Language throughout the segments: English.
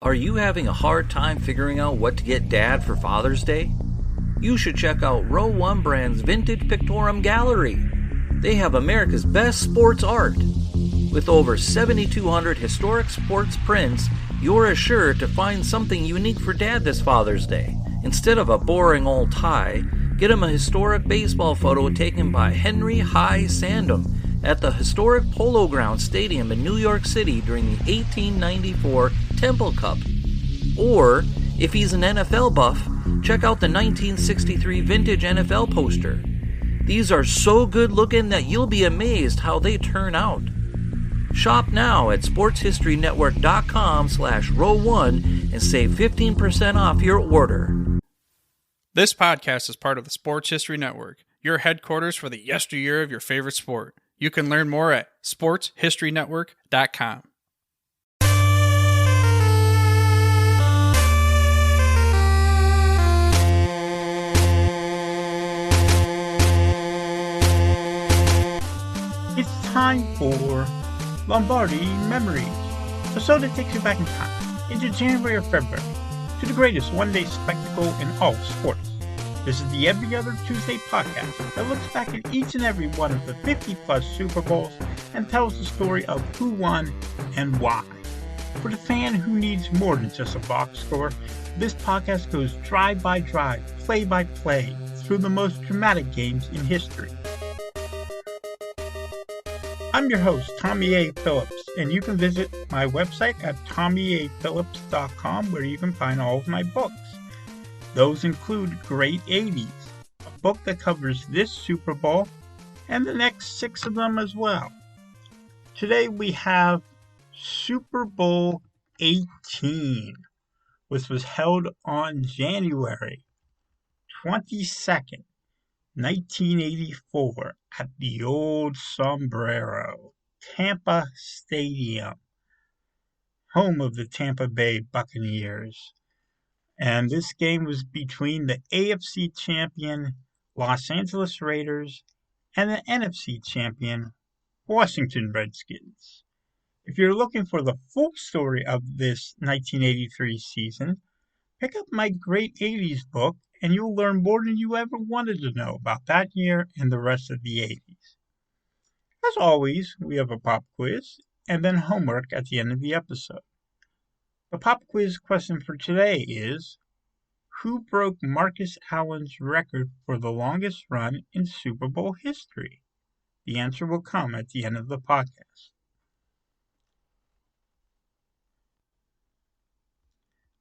Are you having a hard time figuring out what to get Dad for Father's Day? You should check out Row 1 Brand's Vintage Pictorum Gallery. They have America's best sports art. With over 7,200 historic sports prints, you're assured to find something unique for Dad this Father's Day. Instead of a boring old tie, get him a historic baseball photo taken by Henry High Sandham at the historic Polo Grounds Stadium in New York City during the 1894 Temple Cup. Or, if he's an NFL buff, check out the 1963 vintage NFL poster. These are so good looking that you'll be amazed how they turn out. Shop now at sportshistorynetwork.com/row1 and save 15% off your order. This podcast is part of the Sports History Network, your headquarters for the yesteryear of your favorite sport. You can learn more at sportshistorynetwork.com. It's time for Lombardi Memories, a show that takes you back in time, into January or February, to the greatest one-day spectacle in all sports. This is the Every Other Tuesday podcast that looks back at each and every one of the 50-plus Super Bowls and tells the story of who won and why. For the fan who needs more than just a box score, this podcast goes drive by drive, play by play, through the most dramatic games in history. I'm your host, Tommy A. Phillips, and you can visit my website at tommyaphillips.com where you can find all of my books. Those include Great 80s, a book that covers this Super Bowl and the next 6 of them as well. Today we have Super Bowl XVIII, which was held on January 22nd, 1984 at the Old Sombrero, Tampa Stadium, home of the Tampa Bay Buccaneers. And this game was between the AFC champion Los Angeles Raiders and the NFC champion Washington Redskins. If you're looking for the full story of this 1983 season, pick up my Great 80s book and you'll learn more than you ever wanted to know about that year and the rest of the 80s. As always, we have a pop quiz and then homework at the end of the episode. The pop quiz question for today is, who broke Marcus Allen's record for the longest run in Super Bowl history? The answer will come at the end of the podcast.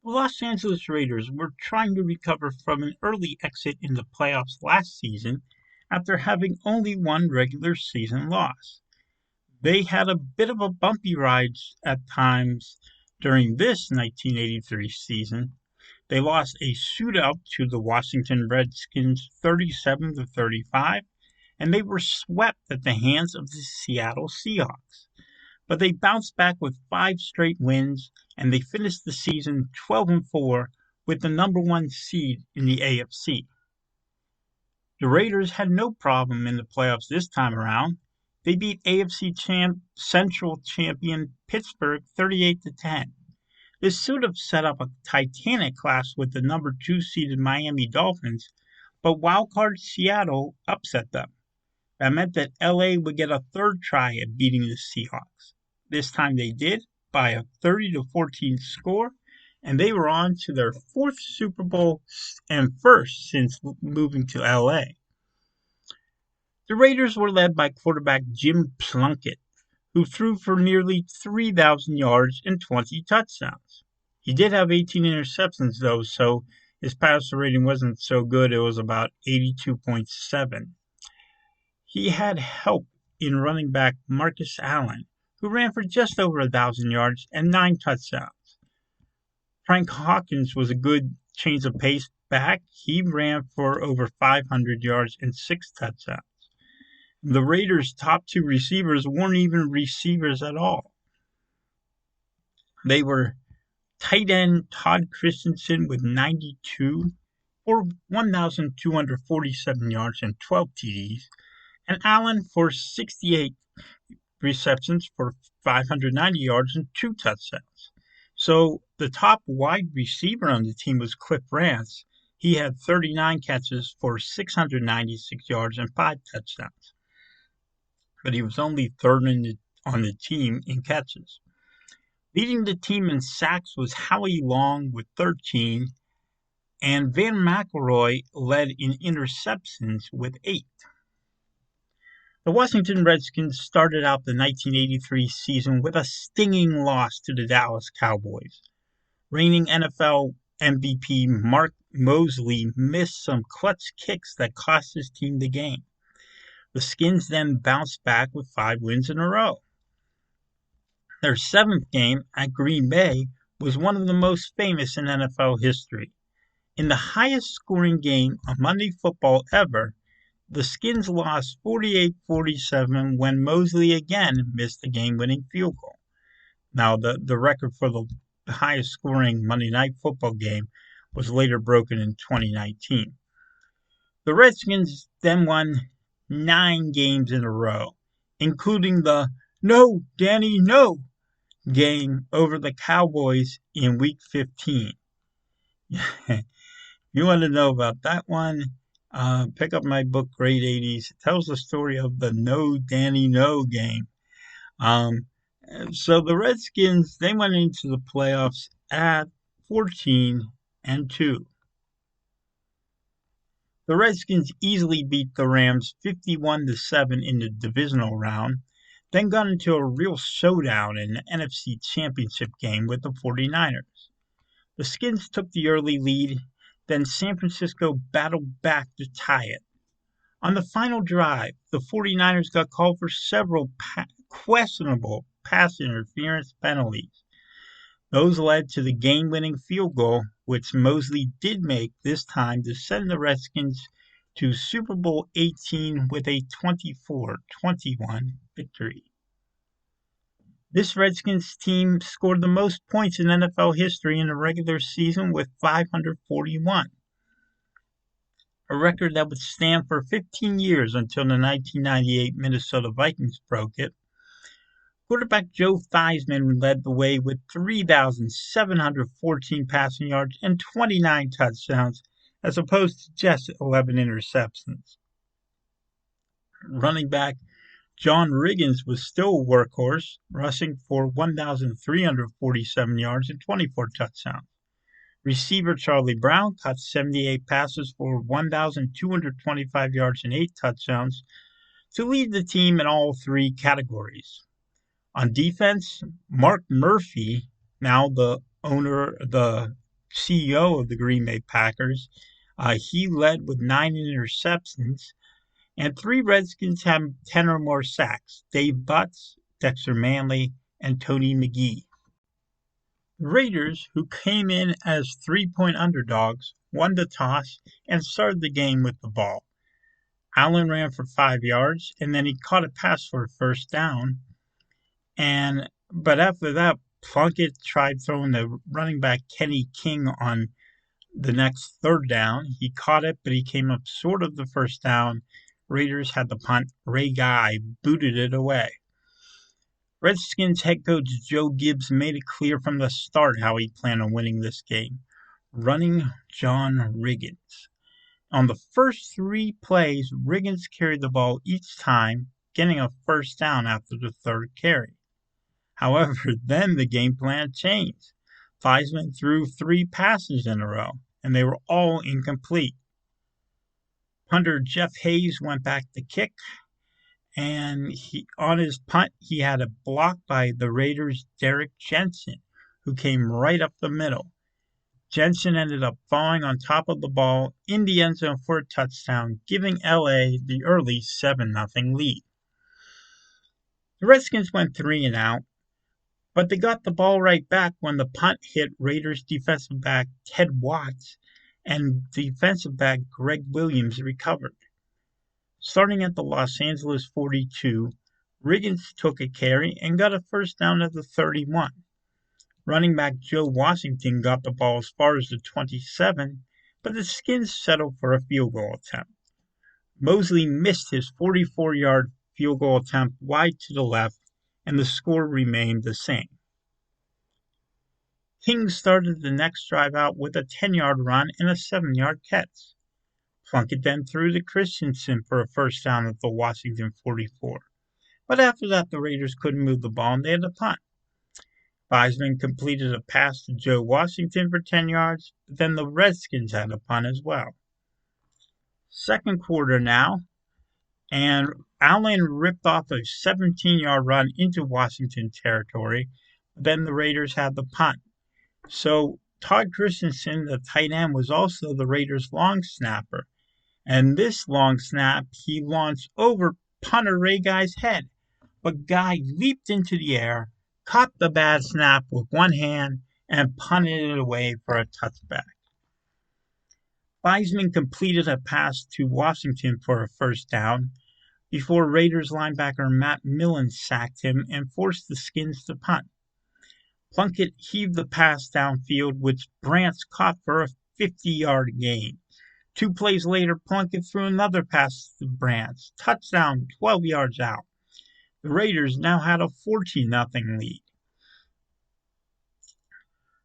The Los Angeles Raiders were trying to recover from an early exit in the playoffs last season after having only one regular season loss. They had a bit of a bumpy ride at times during this 1983 season. They lost a shootout to the Washington Redskins 37-35, and they were swept at the hands of the Seattle Seahawks. But they bounced back with 5 straight wins, and they finished the season 12-4 with the number 1 seed in the AFC. The Raiders had no problem in the playoffs this time around. They beat AFC Central champion Pittsburgh 38-10. This should have set up a titanic clash with the number 2 seeded Miami Dolphins, but wildcard Seattle upset them. That meant that LA would get a third try at beating the Seahawks. This time they did, by a 30-14 score, and they were on to their 4th Super Bowl and first since moving to LA. The Raiders were led by quarterback Jim Plunkett, who threw for nearly 3,000 yards and 20 touchdowns. He did have 18 interceptions, though, so his passer rating wasn't so good. It was about 82.7. He had help in running back Marcus Allen, who ran for just over 1,000 yards and 9 touchdowns. Frank Hawkins was a good change of pace back. He ran for over 500 yards and 6 touchdowns. The Raiders' top 2 receivers weren't even receivers at all. They were tight end Todd Christensen with 92 for 1,247 yards and 12 TDs, and Allen for 68 receptions for 590 yards and 2 touchdowns. So the top wide receiver on the team was Cliff Rance. He had 39 catches for 696 yards and 5 touchdowns. But he was only third on the team in catches. Leading the team in sacks was Howie Long with 13, and Van McElroy led in interceptions with 8. The Washington Redskins started out the 1983 season with a stinging loss to the Dallas Cowboys. Reigning NFL MVP Mark Mosley missed some clutch kicks that cost his team the game. The Skins then bounced back with 5 wins in a row. Their 7th game at Green Bay was one of the most famous in NFL history. In the highest scoring game of Monday Football ever, the Skins lost 48-47 when Mosley again missed the game-winning field goal. Now, the record for the highest scoring Monday Night Football game was later broken in 2019. The Redskins then won 9 games in a row, including the "No, Danny, no" game over the Cowboys in Week 15. If you want to know about that one, pick up my book, Great 80s. It tells the story of the "No, Danny, no" game. So the Redskins, they went into the playoffs at 14-2. The Redskins easily beat the Rams 51-7 in the divisional round, then got into a real showdown in the NFC Championship game with the 49ers. The Skins took the early lead, then San Francisco battled back to tie it. On the final drive, the 49ers got called for several questionable pass interference penalties. Those led to the game-winning field goal, which Mosley did make this time to send the Redskins to Super Bowl XVIII with a 24-21 victory. This Redskins team scored the most points in NFL history in the regular season with 541, a record that would stand for 15 years until the 1998 Minnesota Vikings broke it. Quarterback Joe Theismann led the way with 3,714 passing yards and 29 touchdowns, as opposed to just 11 interceptions. Running back John Riggins was still a workhorse, rushing for 1,347 yards and 24 touchdowns. Receiver Charlie Brown caught 78 passes for 1,225 yards and 8 touchdowns to lead the team in all 3 categories. On defense, Mark Murphy, now the CEO of the Green Bay Packers, he led with 9 interceptions, and 3 Redskins had 10 or more sacks: Dave Butts, Dexter Manley, and Tony McGee. The Raiders, who came in as 3-point underdogs, won the toss and started the game with the ball. Allen ran for 5 yards, and then he caught a pass for a first down. But after that, Plunkett tried throwing the running back Kenny King on the next third down. He caught it, but he came up short of the first down. Raiders had the punt. Ray Guy booted it away. Redskins head coach Joe Gibbs made it clear from the start how he planned on winning this game, running John Riggins. On the first 3 plays, Riggins carried the ball each time, getting a first down after the 3rd carry. However, then the game plan changed. Theismann threw 3 passes in a row, and they were all incomplete. Punter Jeff Hayes went back to kick, and on his punt, he had a block by the Raiders' Derek Jensen, who came right up the middle. Jensen ended up falling on top of the ball in the end zone for a touchdown, giving LA the early 7-0 lead. The Redskins went 3-and-out, but they got the ball right back when the punt hit Raiders defensive back Ted Watts, and defensive back Greg Williams recovered. Starting at the Los Angeles 42, Riggins took a carry and got a first down at the 31. Running back Joe Washington got the ball as far as the 27, but the Skins settled for a field goal attempt. Mosley missed his 44-yard field goal attempt wide to the left, and the score remained the same. King started the next drive out with a 10-yard run and a 7-yard catch. Plunkett then threw to Christensen for a first down at the Washington 44. But after that, the Raiders couldn't move the ball and they had to punt. Theismann completed a pass to Joe Washington for 10 yards, but then the Redskins had a punt as well. Second quarter now, and Allen ripped off a 17-yard run into Washington territory. Then the Raiders had the punt. So Todd Christensen, the tight end, was also the Raiders' long snapper. And this long snap, he launched over punter Ray Guy's head. But Guy leaped into the air, caught the bad snap with one hand, and punted it away for a touchback. Theismann completed a pass to Washington for a first down before Raiders linebacker Matt Millen sacked him and forced the Skins to punt. Plunkett heaved the pass downfield, which Brantz caught for a 50-yard gain. 2 plays later, Plunkett threw another pass to Brantz. Touchdown, 12 yards out. The Raiders now had a 14-0 lead.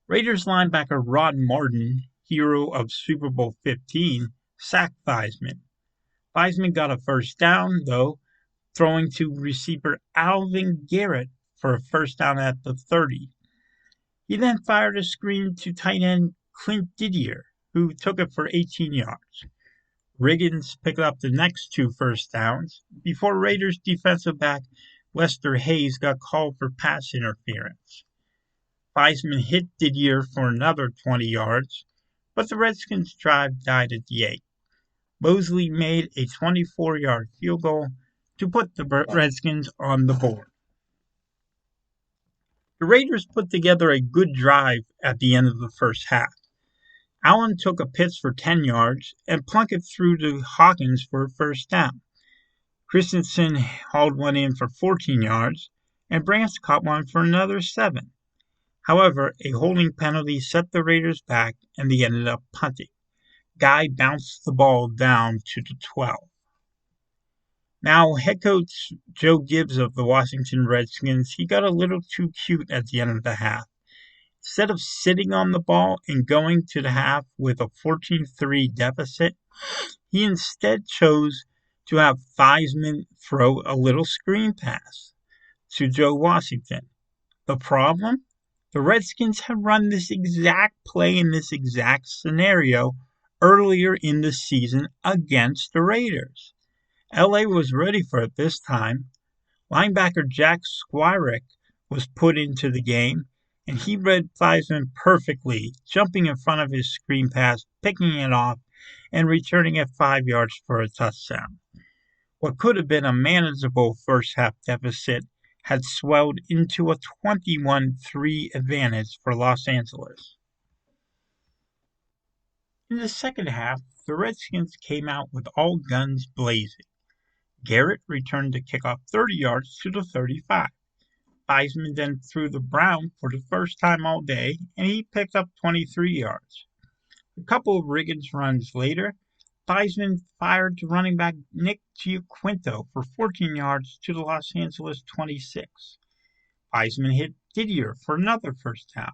Raiders linebacker Rod Martin, hero of Super Bowl XV, sacked Theismann. Theismann got a first down, though, throwing to receiver Alvin Garrett for a first down at the 30. He then fired a screen to tight end Clint Didier, who took it for 18 yards. Riggins picked up the next 2 first downs before Raiders defensive back Lester Hayes got called for pass interference. Theismann hit Didier for another 20 yards, but the Redskins' drive died at the 8. Mosley made a 24-yard field goal to put the Redskins on the board. The Raiders put together a good drive at the end of the first half. Allen took a pitch for 10 yards, and Plunkett threw to Hawkins for a first down. Christensen hauled one in for 14 yards, and Brantz caught one for another 7. However, a holding penalty set the Raiders back, and they ended up punting. Guy bounced the ball down to the 12. Now, head coach Joe Gibbs of the Washington Redskins, he got a little too cute at the end of the half. Instead of sitting on the ball and going to the half with a 14-3 deficit, he instead chose to have Theismann throw a little screen pass to Joe Washington. The problem? The Redskins had run this exact play in this exact scenario earlier in the season against the Raiders. LA was ready for it this time. Linebacker Jack Squirek was put into the game, and he read Theismann perfectly, jumping in front of his screen pass, picking it off, and returning it 5 yards for a touchdown. What could have been a manageable first-half deficit had swelled into a 21-3 advantage for Los Angeles. In the second half, the Redskins came out with all guns blazing. Garrett returned the kickoff 30 yards to the 35. Theismann then threw the Brown for the first time all day, and he picked up 23 yards. A couple of Riggins runs later, Theismann fired to running back Nick Giaquinto for 14 yards to the Los Angeles 26. Theismann hit Didier for another first down,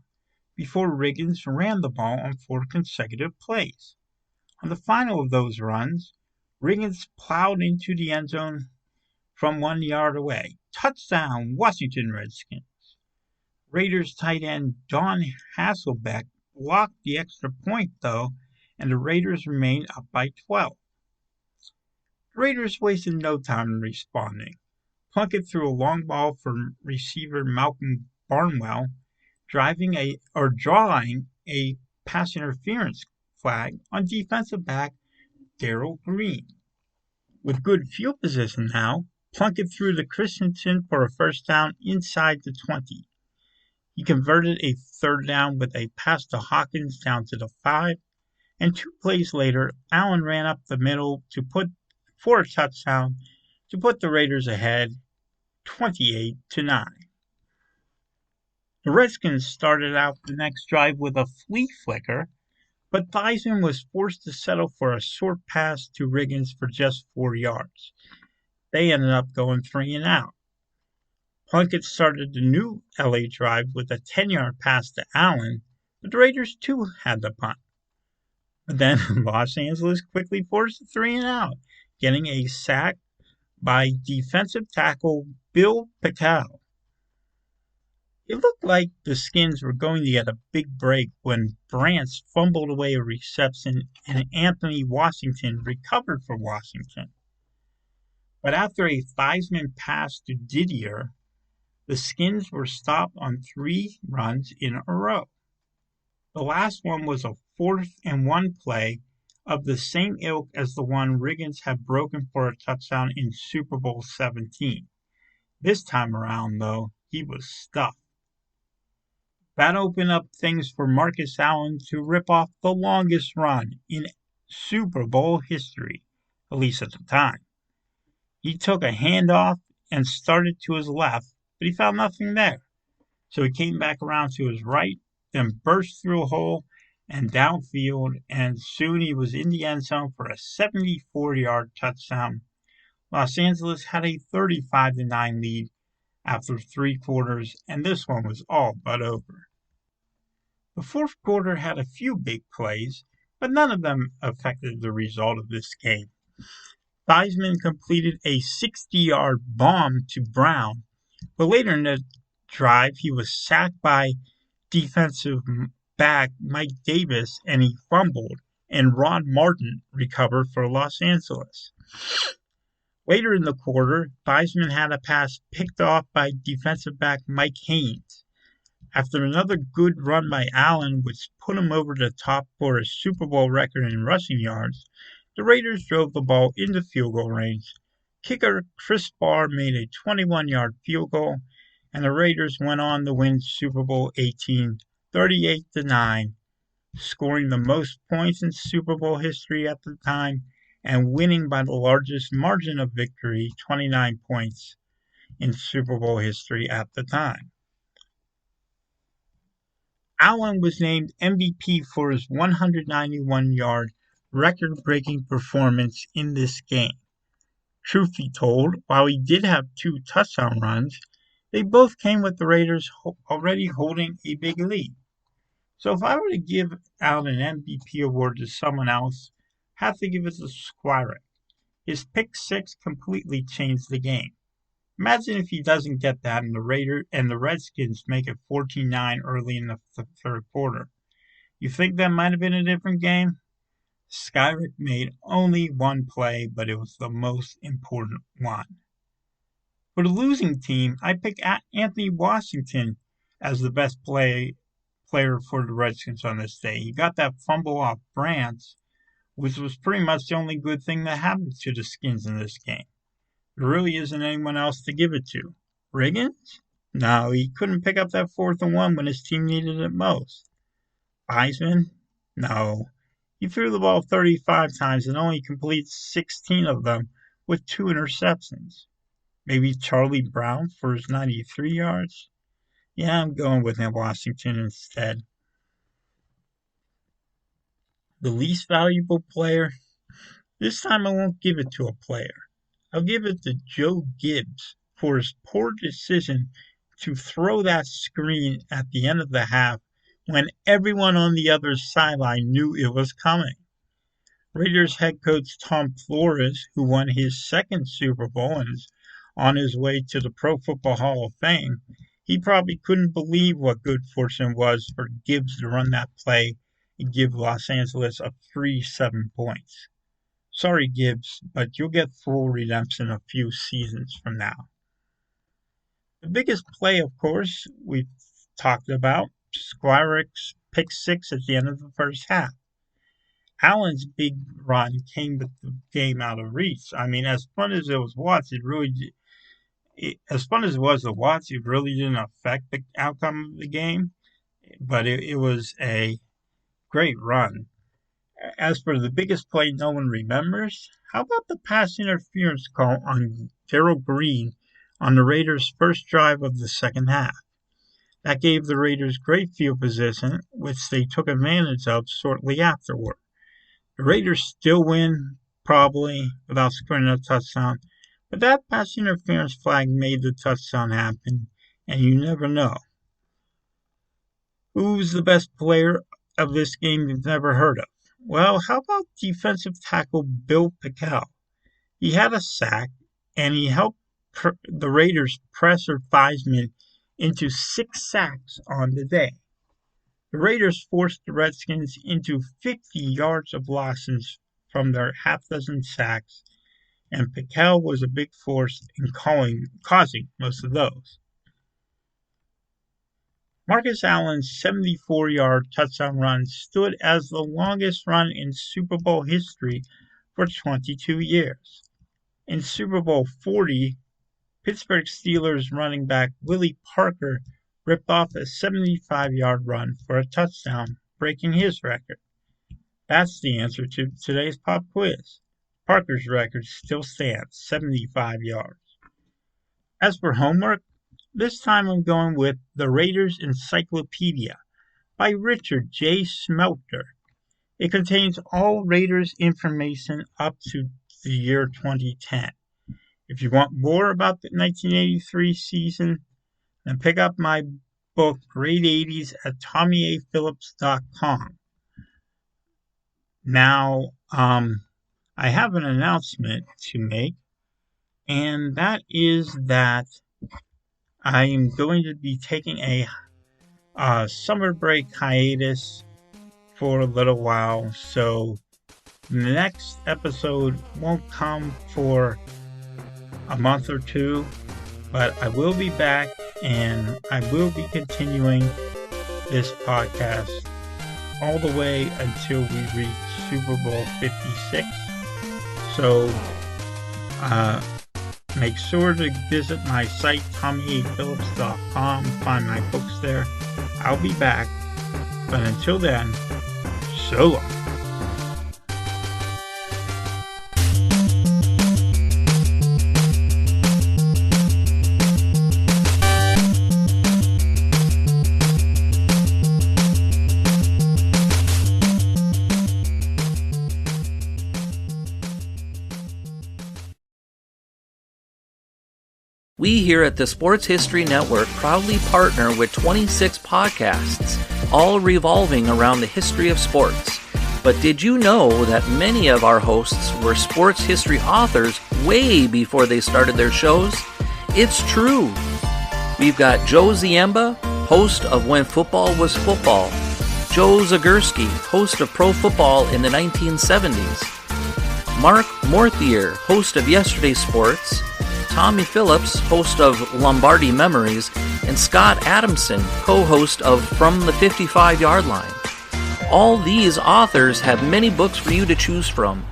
before Riggins ran the ball on 4 consecutive plays. On the final of those runs, Riggins plowed into the end zone from 1 yard away. Touchdown, Washington Redskins. Raiders tight end Don Hasselbeck blocked the extra point, though, and the Raiders remained up by 12. The Raiders wasted no time in responding. Plunkett threw a long ball for receiver Malcolm Barnwell, drawing a pass interference flag on defensive back Darrell Green. With good field position now, Plunkett threw to Christensen for a first down inside the 20. He converted a third down with a pass to Hawkins down to the 5, and 2 plays later, Allen ran up the middle for a touchdown to put the Raiders ahead 28-9. The Redskins started out the next drive with a flea flicker, but Theismann was forced to settle for a short pass to Riggins for just 4 yards. They ended up going 3 and out. Plunkett started the new LA drive with a 10-yard pass to Allen, but the Raiders too had the punt. But then Los Angeles quickly forced a 3-and-out, getting a sack by defensive tackle Bill Pickel. It looked like the Skins were going to get a big break when Brantz fumbled away a reception and Anthony Washington recovered for Washington. But after a Theismann pass to Didier, the Skins were stopped on 3 runs in a row. The last one was a 4th-and-1 play of the same ilk as the one Riggins had broken for a touchdown in Super Bowl XVII. This time around, though, he was stuffed. That opened up things for Marcus Allen to rip off the longest run in Super Bowl history, at least at the time. He took a handoff and started to his left, but he found nothing there. So he came back around to his right, then burst through a hole and downfield, and soon he was in the end zone for a 74-yard touchdown. Los Angeles had a 35-9 lead after 3 quarters, and this one was all but over. The fourth quarter had a few big plays, but none of them affected the result of this game. Theismann completed a 60-yard bomb to Brown, but later in the drive he was sacked by defensive back Mike Davis and he fumbled, and Rod Martin recovered for Los Angeles. Later in the quarter, Theismann had a pass picked off by defensive back Mike Haynes. After another good run by Allen, which put him over the top for a Super Bowl record in rushing yards, the Raiders drove the ball into field goal range. Kicker Chris Barr made a 21-yard field goal, and the Raiders went on to win Super Bowl XVIII 38-9, scoring the most points in Super Bowl history at the time and winning by the largest margin of victory, 29 points, in Super Bowl history at the time. Allen was named MVP for his 191-yard record-breaking performance in this game. Truth be told, while he did have 2 touchdown runs, they both came with the Raiders already holding a big lead. So if I were to give out an MVP award to someone else, I have to give it to Squirek. His pick 6 completely changed the game. Imagine if he doesn't get that and the Redskins make it 14-9 early in the third quarter. You think that might have been a different game? Skyrick made only one play, but it was the most important one. For the losing team, I picked Anthony Washington as the best player for the Redskins on this day. He got that fumble off Brantz, which was pretty much the only good thing that happened to the Skins in this game. There really isn't anyone else to give it to. Riggins? No, he couldn't pick up that 4th-and-1 when his team needed it most. Theismann? No. He threw the ball 35 times and only completed 16 of them with 2 interceptions. Maybe Charlie Brown for his 93 yards? Yeah, I'm going with Washington instead. The least valuable player? This time I won't give it to a player. I'll give it to Joe Gibbs for his poor decision to throw that screen at the end of the half when everyone on the other sideline knew it was coming. Raiders head coach Tom Flores, who won his 2nd Super Bowl and is on his way to the Pro Football Hall of Fame, he probably couldn't believe what good fortune was for Gibbs to run that play and give Los Angeles a free 7 points. Sorry, Gibbs, but you'll get full redemption a few seasons from now. The biggest play, of course, we've talked about, Squirek's pick 6 at the end of the first half. Allen's big run came with the game out of reach. I mean, as fun as it was to watch, it really didn't affect the outcome of the game, but it was a great run. As for the biggest play no one remembers, how about the pass interference call on Darrell Green on the Raiders' first drive of the second half? That gave the Raiders great field position, which they took advantage of shortly afterward. The Raiders still win, probably, without scoring a touchdown, but that pass interference flag made the touchdown happen, and you never know. Who's the best player of this game you've never heard of? Well, how about defensive tackle Bill Pickel? He had a sack, and he helped the Raiders pressure Theismann into 6 sacks on the day. The Raiders forced the Redskins into 50 yards of losses from their half-dozen sacks, and Pickel was a big force in causing most of those. Marcus Allen's 74-yard touchdown run stood as the longest run in Super Bowl history for 22 years. In Super Bowl XL, Pittsburgh Steelers running back Willie Parker ripped off a 75-yard run for a touchdown, breaking his record. That's the answer to today's pop quiz. Parker's record still stands, 75 yards. As for homework, this time I'm going with The Raiders Encyclopedia by Richard J. Smelter. It contains all Raiders information up to the year 2010. If you want more about the 1983 season, then pick up my book, Great 80s, at TommyAPhillips.com. Now, I have an announcement to make, and that is that I am going to be taking a summer break hiatus for a little while, so the next episode won't come for a month or two, but I will be back, and I will be continuing this podcast all the way until we reach Super Bowl 56. So, make sure to visit my site, TommyAPhillips.com, find my books there. I'll be back, but until then, so long. We here at the Sports History Network proudly partner with 26 podcasts, all revolving around the history of sports. But did you know that many of our hosts were sports history authors way before they started their shows? It's true. We've got Joe Ziemba, host of When Football Was Football, Joe Zagurski, host of Pro Football in the 1970s, Mark Morthier, host of Yesterday Sports, Tommy Phillips, host of Lombardi Memories, and Scott Adamson, co-host of From the 55-Yard Line. All these authors have many books for you to choose from.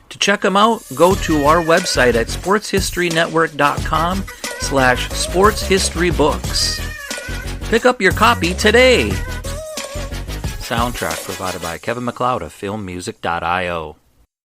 To check them out, go to our website at sportshistorynetwork.com/sportshistorybooks. Pick up your copy today. Soundtrack provided by Kevin MacLeod of filmmusic.io.